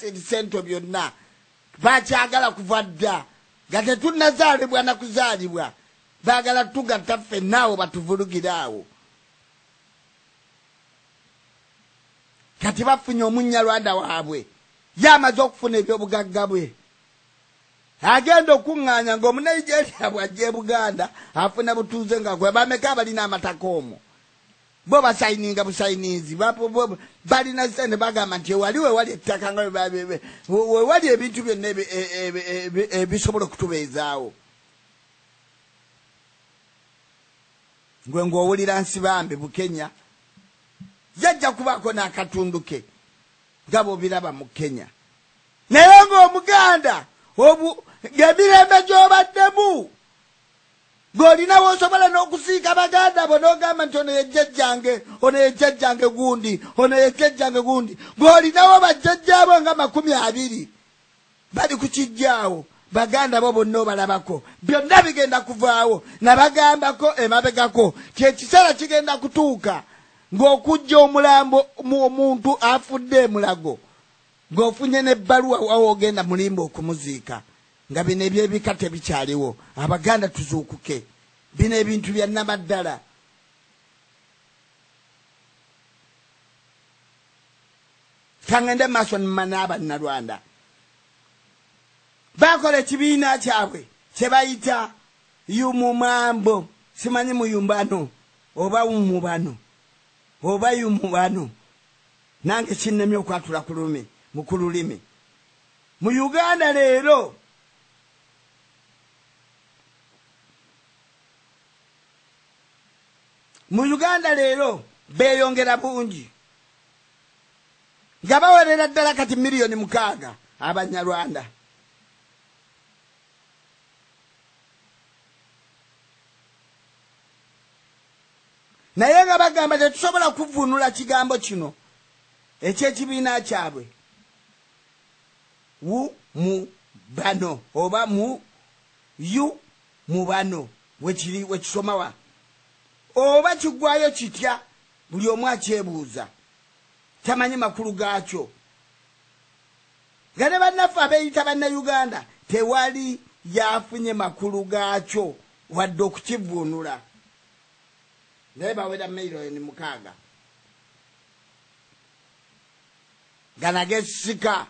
ebisento byonna bakyagala kuva dda nga tetunnazaalibwa na kuzaalibwa baagala tugatta ffennaawo batuvulugiraawo kati bafunye omunyalwanda waabwe yamaze okufuna ebyobugagga bwe agenda okuŋŋaanya ng'omunigeria bw'ajja e Buganda afuna butuuze nga gwe bameka balina amataka omwo bo basayininga busayinizi balina sente bagamba nti wali wewali ettaka nga wewali ebintu byonna ebisobola okutubeezaawo gwe ng'owulira Nsibambi Bukenya yajja kubaako n'akatundu ke nga bw'obiraba mu Kenya naye ng'Omuganda ng'emirembe gy'obaddemu ng'olina w'osobola n'okusiika Baganda bo n'ogamba nti ono ye jjajjange gundi ono ye jjajjange gundi ng'olinawo bajjajjaabo nga 20 bali ku kijjaawo Baganda bo bonna obalabako byonna bigenda kuvaawo nabagambako emabegako kyekiseera kigenda kutuuka ng'okujja omulambo omuntu afudde emulago ng'ofunye n'ebbaluwa wawo ogenda mulimba okumuziika nga bino ebyebika tebikyaliwo Abaganda tuzuukuke bino ebintu bya namaddala kangende maaso mmana Abannalwanda bakola ekibiina kyabwe kye bayita Yumumambo simanyi muyumbano oba umubano oba yumubano nange kinnemye okwatula ku lulimi mu kululimi mu Uganda leero beeyongera bungi nga bawerera ddala kati 6 miliyoni Abanyarwanda naye nga bagamba tetusobola kuvunula kigambo kino eky'ekibiina kyabwe mu bano oba mu mu bano wekisomawa oba kigwayo kitya buli omu akyebuuza tamanyi makulu gaakyo nga ne bannaffe abeeyita Bannayuganda tewali yafunye makulu gaakyo wadde okukivunula naye bawera 6 miliyoni ganagesika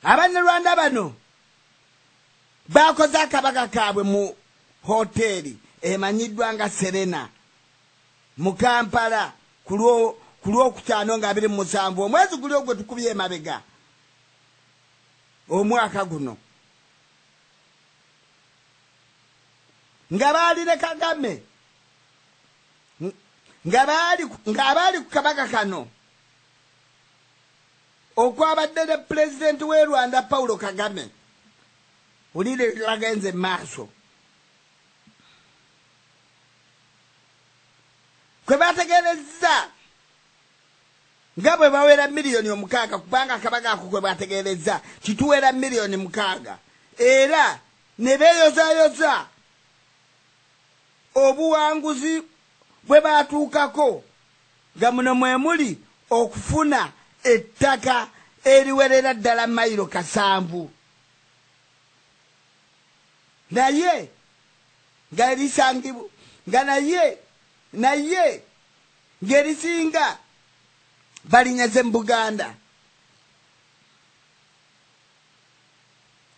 Abanyarwanda bano bakoze akabaga kaabwe mu hoteri emanyiddwa nga Serena mu Kampala ku Lwokutaano nga 27 omwezi guli ogwo tukubye emabega omwaka guno nga baali ne Kagame nga baali ku kabaga kano okwabadde ne Pulezidenti w'e Rwanda Paul Kagame ulire lagenze maaso kwe bategereza nga bwe bawera 6 miliyoni kubanga akabaga ako kwe bategereza kituwera 6 miliyoni era ne beeyozayoza obuwanguzi bwe batuukako nga muno mwe muli okufuna ettaka eriwerera ddala mayiro 7 naye nga erisangibwa nga naye ng'erisinga balinyaze mu Buganda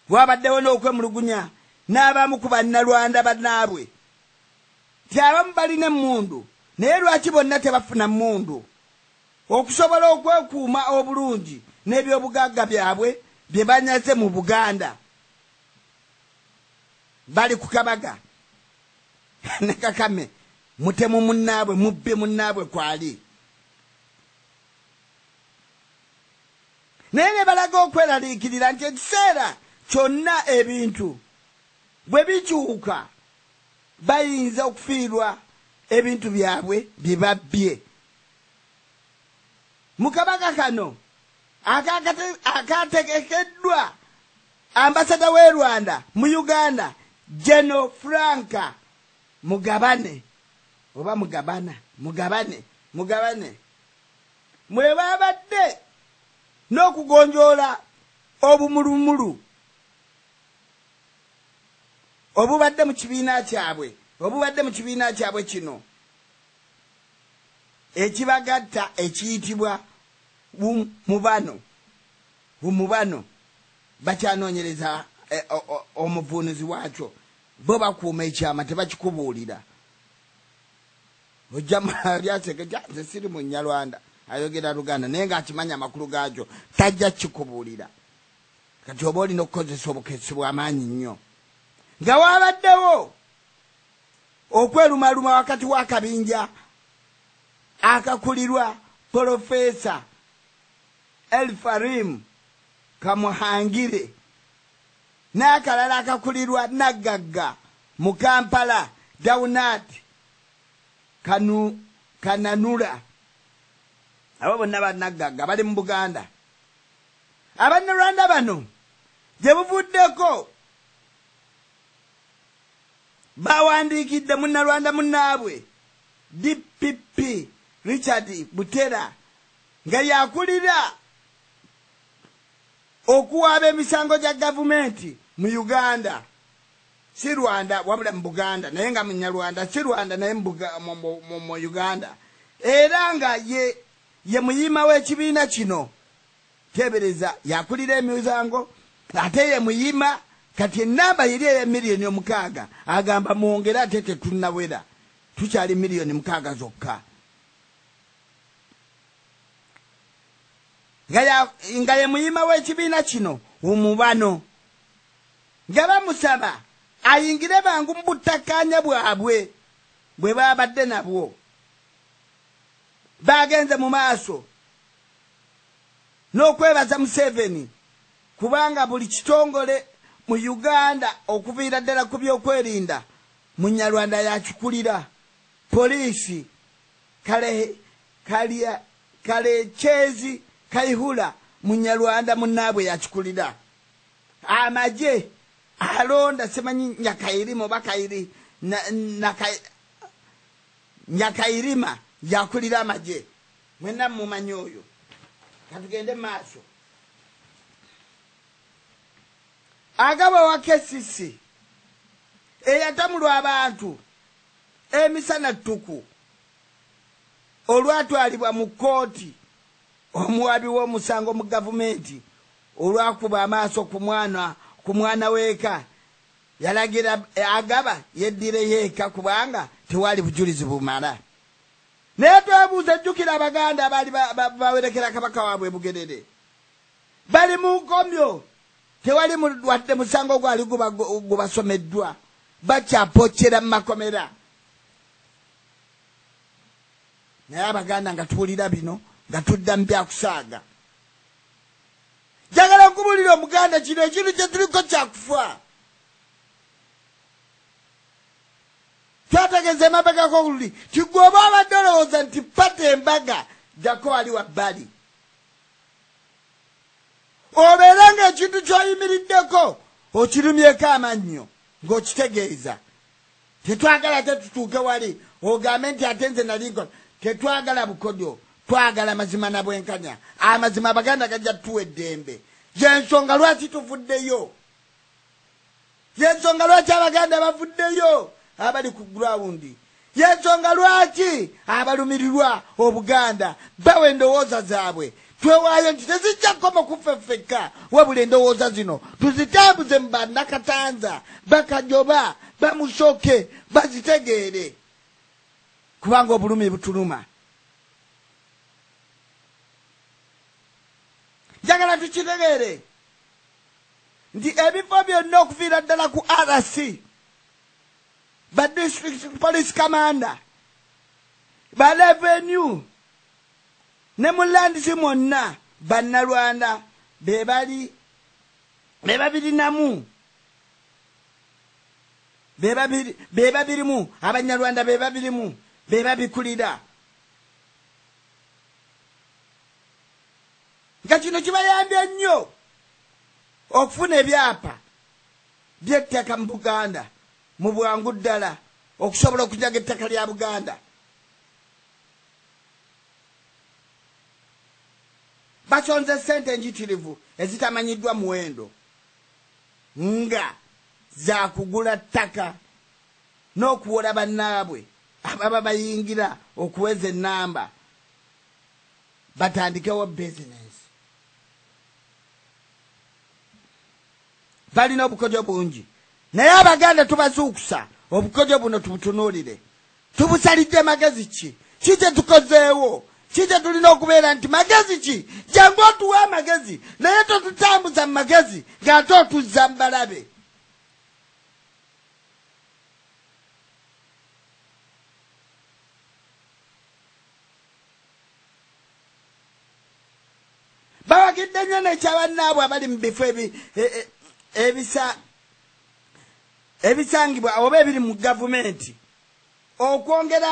wabaddewo n'okwemulugunya n'abamu ku Bannalwanda bannaabwe abamu balina emmundu naye lwaki bonna tebafuna mmundu okusobola okwekuuma obulungi n'ebyobugagga byabwe bye banyaze mu Buganda bali ku kabaga ne Kagame mutemu munnaabwe mubbe munnaabwe kwali naye ne balaga okweraliikirira nti ekiseera kyonna ebintu bwe bikyuka bayinza okufiirwa ebintu byabwe bye babbye mu kabaga kano akategekeddwa ambasada w'e Rwanda mu Uganda General Franka Mugabane mwe babadde n'okugonjoola obumulumulu obubadde mu kibiina kyabwe kino ekibagatta ekiyitibwa bumubano bakyanoonyereza omuvuunuzi waakyo bo bakuuma ekyama tebakikubuulira ojjalyaseke nze siri mu Nnyarwanda ayogera Luganda naye ng'akimanya amakulu gaakyo tajja kikubuulira kati oba olina okukozesa obukesi bw'amaanyi nnyo nga waabaddewo okwerumaluma wakati w'akabinja akakulirwa Profesa Elfarim Kamuhangire n'akalala akakulirwa Nagagga mu Kampala Daunat Kananura abo bonna Bannagagga bali mu Buganda. Abannarwanda bano gye buvuddeko bawandiikidde munnarwanda munnaabwe DPP Richard Butera nga yakulira okuwaaba emisango gya gavumenti mu Uganda si Rwanda wabula mu Buganda naye nga Munyarwanda si Rwanda naye mu Uganda era nga ye muyima w'ekibiina kino tebereza yakulira emisango ate ye muyima kati enamba yeri eya miliyoni 6 agamba mwongere ate tetunnawera tukyali miliyoni 6 zokka nga ye muyima w'ekibiina kino umubano nga bamusaba ayingire bangu mu buttakkaanya bwabwe bwe babadde nabwo bagenze mu maaso n'okwebaza Museveni kubanga buli kitongole mu Uganda okuviira ddala ku byokwerinda Munyarwanda yakikulira poliisi Kalechezi Kaihura Munyarwanda munnaabwe yakikulira amaje alonda semanyi Nyakairima bakairi Nyakairima yakulira amaje mwena mumanyi oyo katugende maaso agaba wa KCC eyatamulwa abantu emisana ttuku olwatwalibwa mu kooti omuwabi w'omusango mu gavumenti olwakuba amaaso ku mwana w'eka yalagira agaba yeddire yeeka kubanga tewali bujulizi bumala naye twebuuza jjukira Abaganda abaali bawerekera kabaka waabwe Bugerere bali mu nkomyo tewali wadde musango gwali gubasomeddwa bakyapokyera mu makomera naye Abaganda nga tuwulira bino nga tudda mu byakusaaga njagala nkubuulira Omuganda kino ekintu kye tuliko kyakufa twategeeza emabegako oluli tigwe oba abadde olowooza nti pata embaga jako wali wabbali obeera ng'ekintu ky'oyimiriddeko okirumyeko amannyo ng'okitegeeza tetwagala tetutuuke wali ogambe nti ate nze nali nkola tetwagala bukodyo twagala mazima na bwenkanya amazima Abaganda gajja tuwa eddembe yensonga lwaki tuvuddeyo yensonga lwaki Abaganda bavuddeyo abali ku ground yensonga lwaki abalumirirwa Obuganda bawe endowooza zaabwe twewaayo nti tezijja koma kufeffeka wabula endowooza zino tuzitambuze mu Bannakatanza Bakajoba Bamusoke bazitegeere kubanga obulumi butuluma njagala tukitegeere nti ebifo byonna okuviira ddala ku RC ba district police commander ba revenue ne mu landis mwonna Bannarwanda bebali bebabirinamu bebabirimu Abanyarwanda bebabirimu bebabikulira nga kino kibayambye nnyo okufuna ebyapa by'ettaka mu Buganda mu bwangu ddala okusobola okunyaga ettaka lya Buganda basonze sente njitirivu ezitamanyiddwa muwendo nga za kugula ttaka n'okuwola bannaabwe ababa bayingira okuweza ennamba batandikewo business. Balina obukojo bungi naye Abaganda tubazuukusa obukojo buno tubutunuulire tubusalidde magezi ki kite tukozeewo kite tulina okubeera nti magezi ki jangu otuwe amagezi naye totutambuza mu magezi ng'ate otuzza mu balabe. Bawagidde nnyo n'ekyabannaabwe abali mu bifo ebisangibwa oba ebiri mu gavumenti okwongera